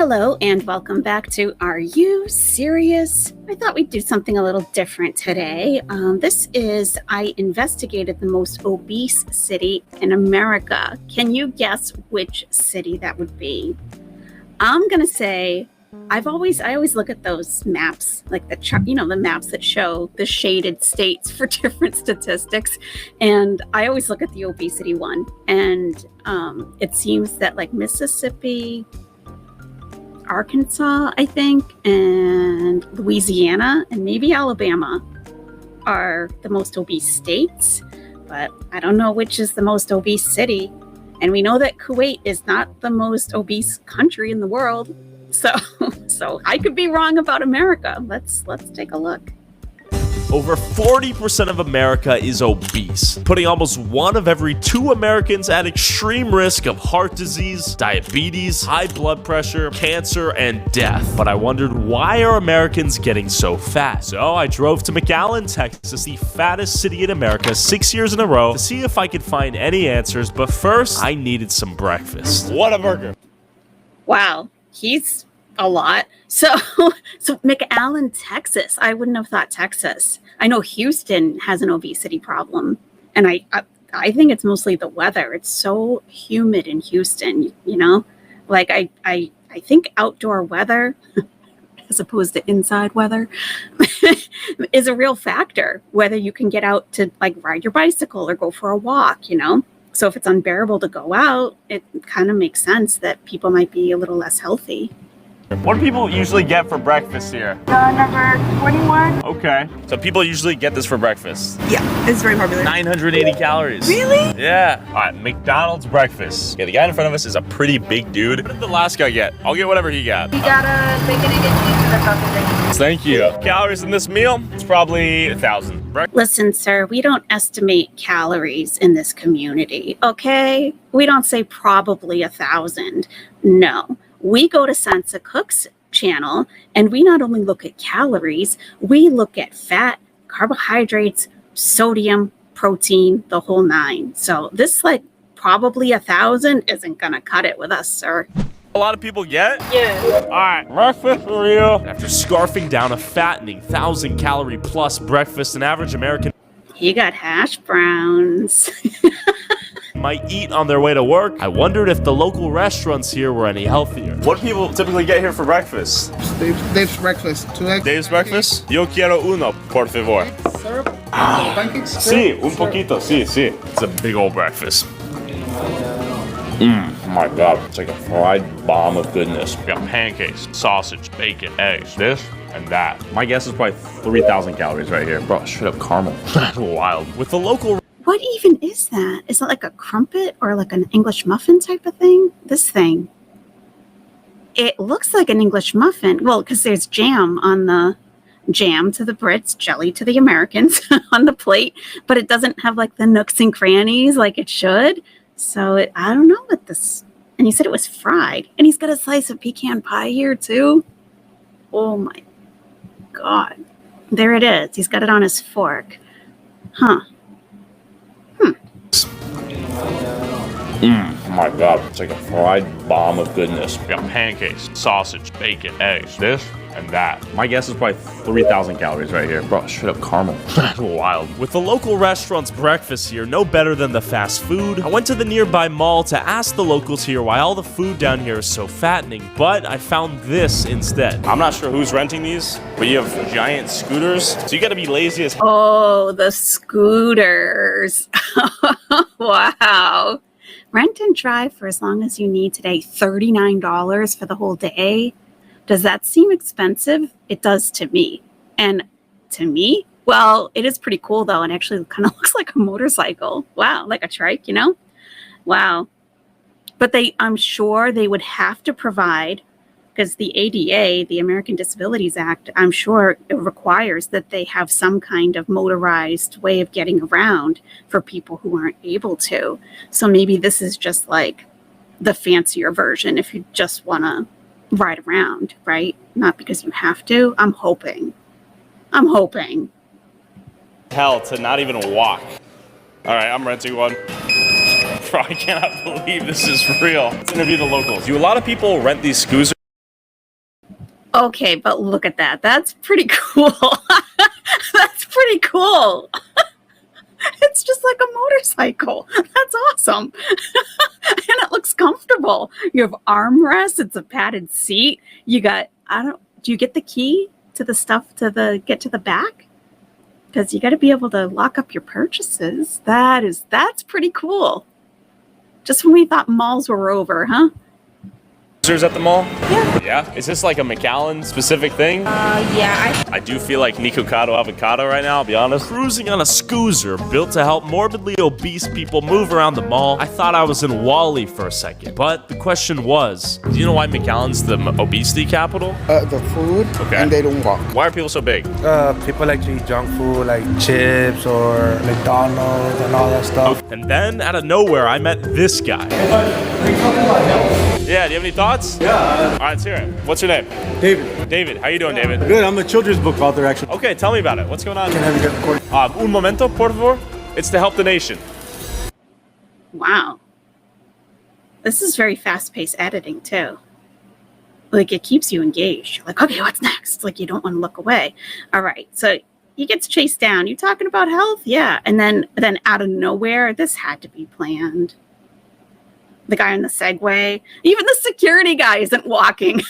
Hello and welcome back to Are You Serious? I thought we'd do something a little different today. I investigated the most obese city in America. Can you guess which city that would be? I'm going to say I always look at those maps, like the chart, the maps that show the shaded states for different statistics. And I always look at the obesity one. And it seems that like Mississippi, Arkansas, I think, and Louisiana, and maybe Alabama are the most obese states, but I don't know which is the most obese city. And we know that Kuwait is not the most obese country in the world. So I could be wrong about America. Let's take a look. Over 40% of America is obese, putting almost 1 of every 2 Americans at extreme risk of heart disease, diabetes, high blood pressure, cancer, and death. But I wondered, why are Americans getting so fat? So I drove to McAllen, Texas, the fattest city in America, 6 years in a row, to see if I could find any answers. But first, I needed some breakfast. What a burger. Wow, he's a lot. So McAllen, Texas. I wouldn't have thought Texas. I know Houston has an obesity problem, and I think it's mostly the weather. It's so humid in Houston, Like I think outdoor weather as opposed to inside weather is a real factor, whether you can get out to like ride your bicycle or go for a walk, So if it's unbearable to go out, it kind of makes sense that people might be a little less healthy. What do people usually get for breakfast here? Number 21. Okay. So people usually get this for breakfast. Yeah, it's very popular. 980 calories. Really? Yeah. All right, McDonald's breakfast. Okay, the guy in front of us is a pretty big dude. What did the last guy get? I'll get whatever he got. We got a bacon, egg, and cheese with our sausage. Thank you. Calories in this meal? It's probably 1,000. Listen, sir, we don't estimate calories in this community, okay? We don't say probably 1,000. No. We go to Sansa Cook's channel, and we not only look at calories, we look at fat, carbohydrates, sodium, protein, the whole 9. So this like probably 1,000 isn't gonna cut it with us, sir. A lot of people get? Yeah. All right, breakfast for you. After scarfing down a fattening 1,000-calorie plus breakfast, an average American He got hash browns. might eat on their way to work. I wondered if the local restaurants here were any healthier. What do people typically get here for breakfast? Dave's breakfast. 2 eggs. Dave's breakfast? Yo quiero uno, por favor. Syrup. Pancakes. Sí, un poquito, sí, sí. It's a big old breakfast. Oh my God, it's like a fried bomb of goodness. We got pancakes, sausage, bacon, eggs, this and that. My guess is probably 3,000 calories right here. Bro, straight up caramel. That's wild. With the local What even is that? Is it like a crumpet or like an English muffin type of thing? This thing. It looks like an English muffin. Well, because there's jam on the jam to the Brits, jelly to the Americans on the plate, but it doesn't have like the nooks and crannies like it should. So I don't know what this. And he said it was fried. And he's got a slice of pecan pie here too. Oh my God. There it is. He's got it on his fork. Huh. Oh my God, it's like a fried bomb of goodness. We got pancakes, sausage, bacon, eggs, this and that. My guess is probably 3,000 calories right here. Bro, straight up caramel. That's wild. With the local restaurant's breakfast here no better than the fast food, I went to the nearby mall to ask the locals here why all the food down here is so fattening, but I found this instead. I'm not sure who's renting these, but you have giant scooters, so you gotta be lazy as hell. Oh, the scooters. Wow. Rent and drive for as long as you need today, $39 for the whole day. Does that seem expensive? It does to me. And to me, well, it is pretty cool though, and actually kind of looks like a motorcycle. Wow, like a trike, Wow. But I'm sure they would have to provide, because the ADA, the American Disabilities Act, I'm sure it requires that they have some kind of motorized way of getting around for people who aren't able to. So maybe this is just like the fancier version if you just want to ride around, right? Not because you have to. I'm hoping. Hell to not even walk. All right, I'm renting one. Bro, I cannot believe this is real. Let's interview the locals. Do a lot of people rent these scooters? Okay, but look at that. That's pretty cool. That's pretty cool. It's just like a motorcycle. That's awesome. And it looks comfortable. You have armrests. It's a padded seat. You got, do you get the key to the stuff get to the back? Because you got to be able to lock up your purchases. That's pretty cool. Just when we thought malls were over, huh? At the mall? Yeah. Yeah? Is this like a McAllen specific thing? Yeah. I do feel like Nikocado avocado right now, I'll be honest. Cruising on a scooter built to help morbidly obese people move around the mall, I thought I was in Wall-E for a second. But the question was, do you know why McAllen's the obesity capital? The food, Okay. and they don't walk. Why are people so big? People like to eat junk food like chips or McDonald's and all that stuff. And then, out of nowhere, I met this guy. Yeah, do you have any thoughts? Yeah. All right, let's hear it. What's your name? David. David, how you doing, David? Good, I'm a children's book author actually. Okay, tell me about it. What's going on? Can I have you guys record? Un momento, por favor. It's to help the nation. Wow. This is very fast-paced editing, too. Like, it keeps you engaged. You're like, okay, what's next? Like, you don't want to look away. All right, so he gets chased down. You talking about health? Yeah. And then out of nowhere, this had to be planned. The guy on the Segway. Even the security guy isn't walking.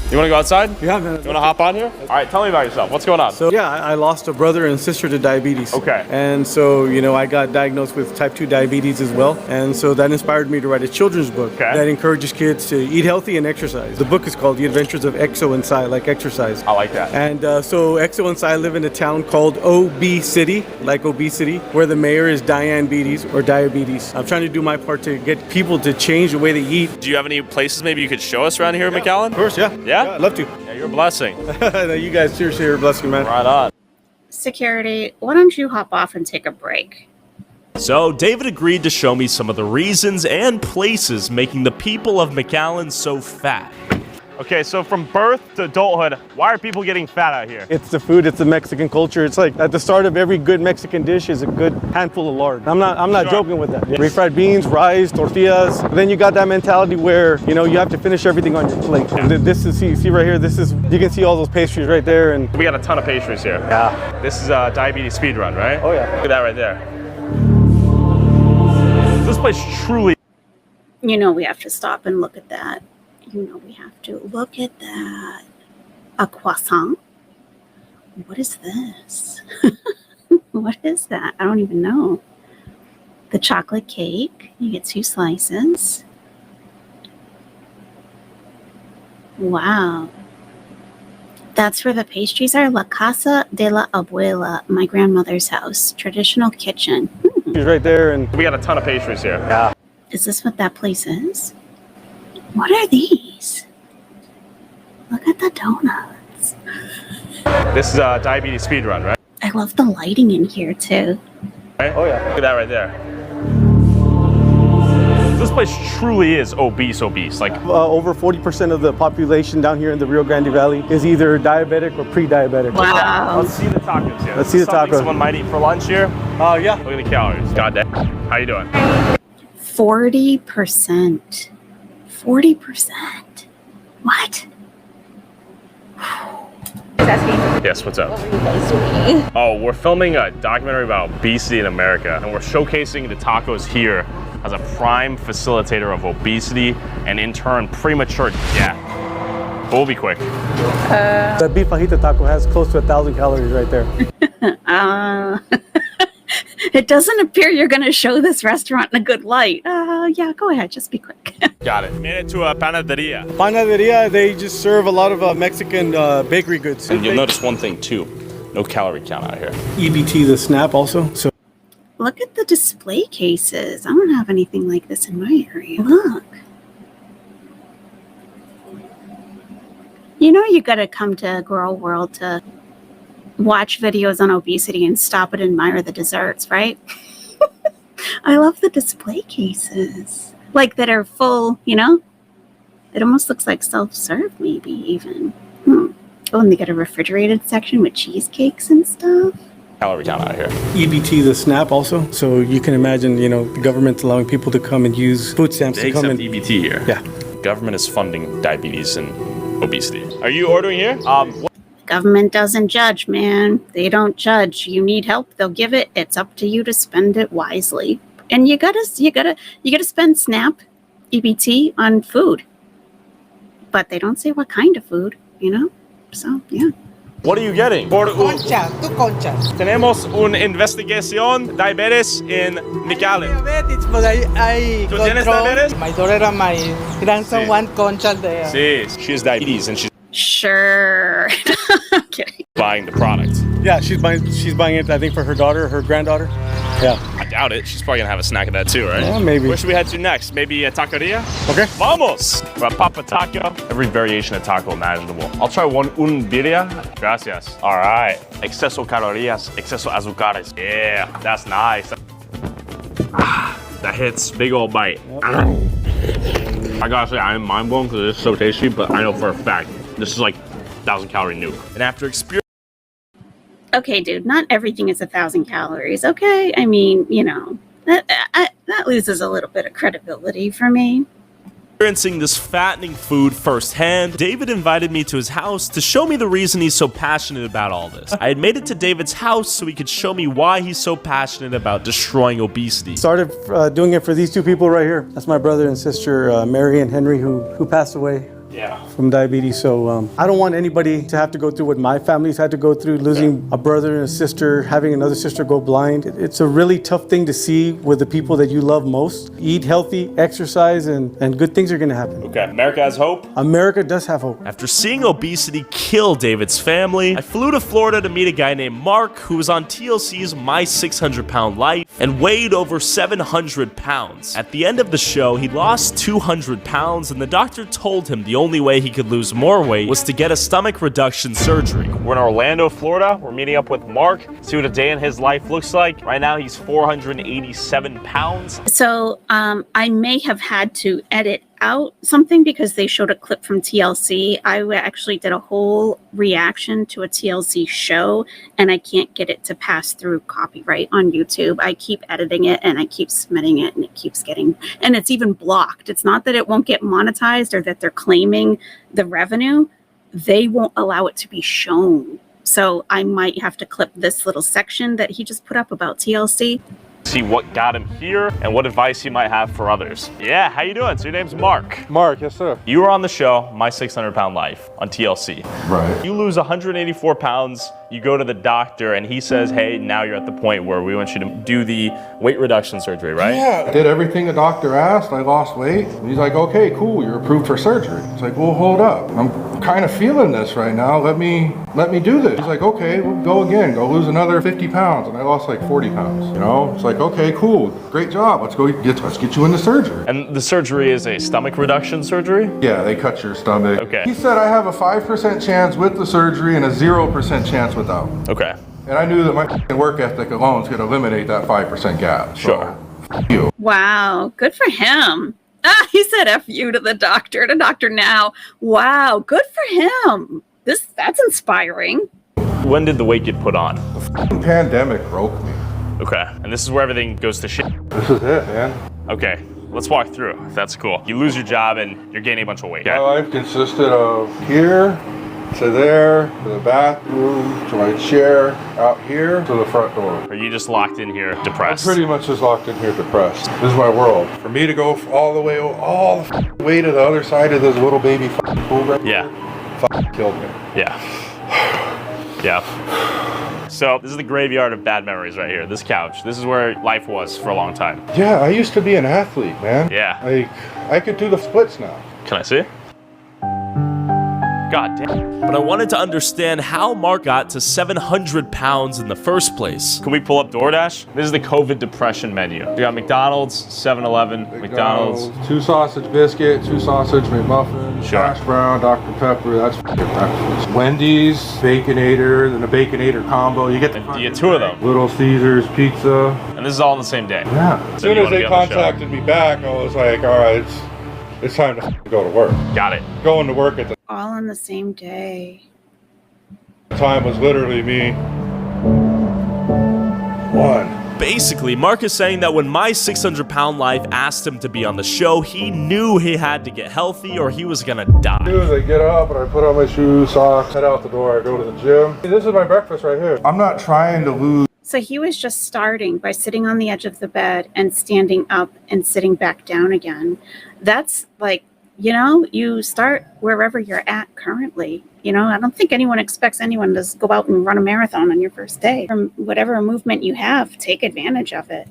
You want to go outside? Yeah, man. You want to hop on here? All right, tell me about yourself. What's going on? So yeah, I lost a brother and sister to diabetes. Okay. And so, I got diagnosed with type 2 diabetes as well. And so that inspired me to write a children's book that encourages kids to eat healthy and exercise. The book is called The Adventures of Exo and Psy, like exercise. I like that. And so Exo and Psy live in a town called OBESE, like obesity, where the mayor is diabetes or diabetes. I'm trying to do my part to get people to change the way they eat. Do you have any places maybe you could show us around here in McAllen? Of course, yeah. Yeah? I'd love to. Yeah, you're a blessing. You guys seriously are a blessing, man. Right on. Security, why don't you hop off and take a break? So David agreed to show me some of the reasons and places making the people of McAllen so fat. Okay, so from birth to adulthood, why are people getting fat out here? It's the food, it's the Mexican culture. It's like at the start of every good Mexican dish is a good handful of lard. I'm not joking with that. Refried beans, rice, tortillas. But then you got that mentality where, you have to finish everything on your plate. Yeah. This is, see right here, you can see all those pastries right there. And We got a ton of pastries here. yeah. This is a diabetes speed run, right? Oh yeah. Look at that right there. This place truly. We have to stop and look at that. We have to look at that. A croissant? What is this? What is that? I don't even know. The chocolate cake. You get 2 slices. Wow. That's where the pastries are. La Casa de la Abuela, my grandmother's house. Traditional kitchen. Right there. And We got a ton of pastries here. yeah. Is this what that place is? What are these? Look at the donuts. This is a diabetes speed run, right? I love the lighting in here too. Right? Oh yeah. Look at that right there. This place truly is obese. Like, Over 40% of the population down here in the Rio Grande Valley is either diabetic or pre-diabetic. Wow. let's see the tacos here. Let's see the Something tacos. Someone might eat for lunch here. Yeah. Look at the calories. God damn. How you doing? 40%. 40%. What? Yes, what's up? Oh, we're filming a documentary about obesity in America, and we're showcasing the tacos here as a prime facilitator of obesity and in turn premature death. But we'll be quick. The beef fajita taco has close to 1,000 calories right there. It doesn't appear you're going to show this restaurant in a good light. Yeah, go ahead. Just be quick. Got it. Made it to a panaderia. Panaderia, they just serve a lot of Mexican bakery goods. And you'll notice one thing too. No calorie count out here. EBT, the snap also. So Look at the display cases. I don't have anything like this in my area. Look. You got to come to Girl World to watch videos on obesity and stop and admire the desserts, right? I love the display cases. Like that are full, It almost looks like self-serve maybe even. Oh, and they got a refrigerated section with cheesecakes and stuff. Calorie count out here. EBT, the SNAP also. So you can imagine, the government allowing people to come and use food stamps They to come accept in. EBT here. Yeah. Government is funding diabetes and obesity. Are you ordering here? Government doesn't judge, man. They don't judge. You need help, they'll give it. It's up to you to spend it wisely. And you gotta spend SNAP, EBT on food. But they don't say what kind of food, you know? So, yeah. What are you getting? Concha, two conchas. Tenemos una investigación diabetes in McAllen. Diabetes, but I ¿Tú tienes control. diabetes? My daughter and my grandson Sí. want concha there. Sí, she has diabetes and she's Sure. Okay. buying the product. Yeah, she's buying it, I think, for her daughter, her granddaughter. Yeah. I doubt it. She's probably gonna have a snack of that too, right? Yeah, maybe. Where should we head to next? Maybe a taqueria? Okay. Vamos! For a papa taco. Every variation of taco imaginable. I'll try un birria. Gracias. All right. Exceso calorías, exceso azúcares. Yeah, that's nice. That hits. Big old bite. I gotta say, I am mind blown because it's so tasty, but I know for a fact this is like 1,000-calorie nuke. And after experiencing Okay, dude, not everything is 1,000 calories, okay? I mean, you know, that loses a little bit of credibility for me. this fattening food firsthand, David invited me to his house to show me the reason he's so passionate about all this. I had made it to David's house so he could show me why he's so passionate about destroying obesity. Started doing it for these two people right here. That's my brother and sister, Mary and Henry, who passed away. Yeah. From diabetes. So I don't want anybody to have to go through what my family's had to go through, losing a brother and a sister, having another sister go blind. It's a really tough thing to see with the people that you love most. Eat healthy, exercise, and good things are going to happen. Okay, America has hope. America does have hope. After seeing obesity kill David's family, I flew to Florida to meet a guy named Mark who was on TLC's My 600 Pound Life and weighed over 700 pounds. At the end of the show, he lost 200 pounds and the doctor told him the only way he could lose more weight was to get a stomach reduction surgery. We're in Orlando, Florida. We're meeting up with Mark. See what a day in his life looks like. Right now, he's 487 pounds. So I may have had to edit out something because they showed a clip from TLC. I actually did a whole reaction to a TLC show and I can't get it to pass through copyright on YouTube. I keep editing it and I keep submitting it and it keeps getting, and it's even blocked. It's not that it won't get monetized or that they're claiming the revenue. They won't allow it to be shown. So I might have to clip this little section that he just put up about TLC. See what got him here and what advice he might have for others. Yeah, how you doing? So your name's Mark. Mark, yes sir. You were on the show, My 600 Pound Life, on TLC. Right. You lose 184 pounds, you go to the doctor, and he says, hey, now you're at the point where we want you to do the weight reduction surgery, right? Yeah, I did everything the doctor asked. I lost weight. And he's like, okay, cool, you're approved for surgery. It's like, well, hold up. I'm kind of feeling this right now. Let me do this. He's like, okay, we'll go again. Go lose another 50 pounds. And I lost like 40 pounds. You know, it's like, okay, cool, great job. Let's get you into surgery. And the surgery is a stomach reduction surgery? Yeah, they cut your stomach. Okay. He said I have a 5% chance with the surgery and a 0% chance without. Okay. And I knew that my f***ing work ethic alone is going to eliminate that 5% gap. So, Sure. F you. Wow, good for him. He said F you to the doctor now. Wow, good for him. That's inspiring. When did the weight get put on? The pandemic broke me. Okay. And this is where everything goes to shit. This is it, man. Okay. Let's walk through, if that's cool. You lose your job and you're gaining a bunch of weight. My life consisted of here to there, to the bathroom, to my chair, out here, to the front door. Are you just locked in here, I'm depressed? pretty much just locked in here depressed. This is my world. For me to go all the way to the other side of this little baby pool right Yeah. here, killed me. Yeah. Yeah. So this is the graveyard of bad memories right here. This couch. This is where life was for a long time. Yeah, I used to be an athlete, man. Yeah. I could do the splits now. Can I see? God damn. But I wanted to understand how Mark got to 700 pounds in the first place. Can we pull up DoorDash? This is the COVID depression menu. We got McDonald's, 7-Eleven, McDonald's. 2 sausage biscuit, 2 sausage McMuffin, Sure. hash brown, Dr. Pepper. That's f***ing breakfast. Wendy's, Baconator, then a Baconator combo. You get the You get 2 of them. Little Caesars pizza. And this is all on the same day. Yeah. As So soon you as wanna they be on the show. contacted me back, I was like, all right, it's time to go to work. Got it. Going to work at the All on the same day. time was literally me. 1, Basically, Mark is saying that when my 600-pound life asked him to be on the show, he knew he had to get healthy or he was gonna die. I get up and I put on my shoes, socks, head out the door, I go to the gym. This is my breakfast right here. I'm not trying to lose. So he was just starting by sitting on the edge of the bed and standing up and sitting back down again. That's like, you know, you start wherever you're at currently. You know, I don't think anyone expects anyone to go out and run a marathon on your first day. From whatever movement you have, take advantage of it.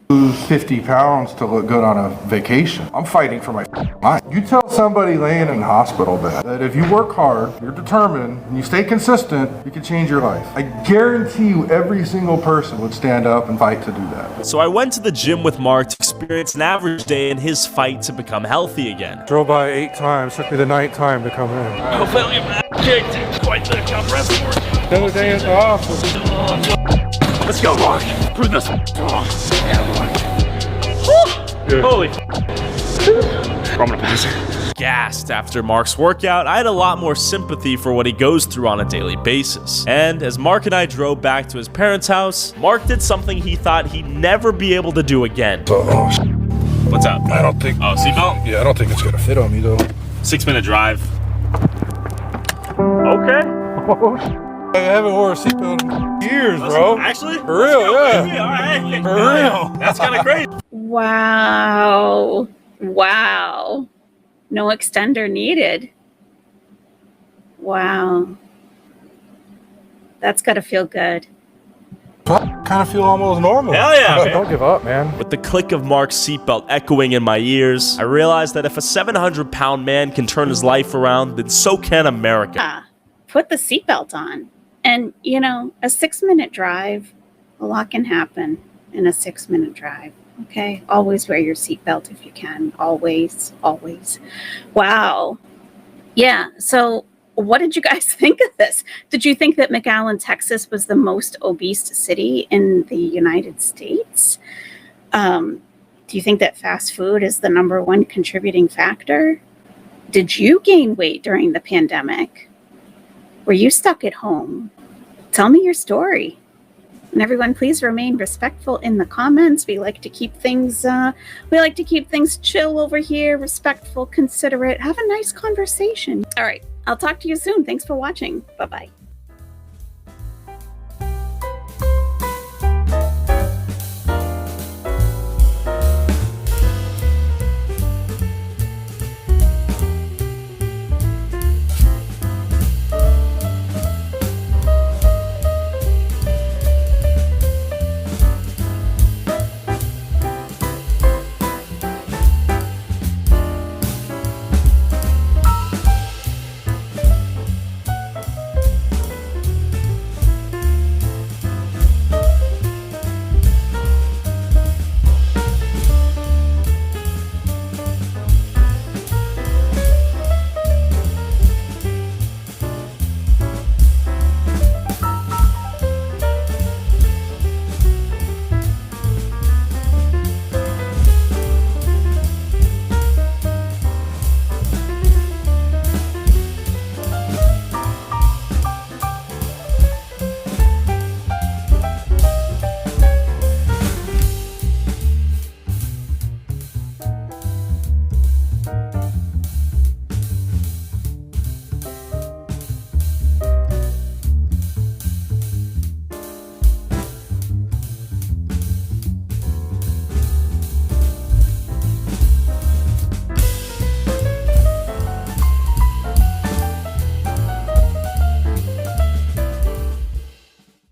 Lose 50 pounds to look good on a vacation. I'm fighting for my life. You tell somebody laying in a hospital bed that if you work hard, you're determined, and you stay consistent, you can change your life. I guarantee you every single person would stand up and fight to do that. So I went to the gym with Mark to experience an average day in his fight to become healthy again. Drove by 8 times, took me the 9th time to come in. Hopefully I'll get my kicked. Quite the compressed work. Another day at the hospital. Let's go, Mark. Prove this. Holy. I'm gonna pass it. Gassed after Mark's workout, I had a lot more sympathy for what he goes through on a daily basis. And as Mark and I drove back to his parents' house, Mark did something he thought he'd never be able to do again. What's up? I don't think. Oh, seatbelt? Yeah, I don't think it's gonna fit on me though. 6-minute drive. Okay. I haven't worn a seatbelt in years, bro. Actually? For real, yeah. Baby. All right. For real. That's kind of crazy. Wow. Wow. No extender needed. Wow. That's got to feel good. I kind of feel almost normal. Hell yeah, man. Don't give up, man. With the click of Mark's seatbelt echoing in my ears, I realized that if a 700-pound man can turn his life around, then so can America. Put the seatbelt on. And, you know, a 6-minute drive, a lot can happen in a 6-minute drive. Okay? Always wear your seatbelt if you can. Always, always. Wow. Yeah. So what did you guys think of this? Did you think that McAllen, Texas was the most obese city in the United States? Do you think that fast food is the #1 contributing factor? Did you gain weight during the pandemic? Were you stuck at home? Tell me your story. And everyone, please remain respectful in the comments. We like to keep things chill over here, respectful, considerate. Have a nice conversation. All right. I'll talk to you soon. Thanks for watching. Bye-bye.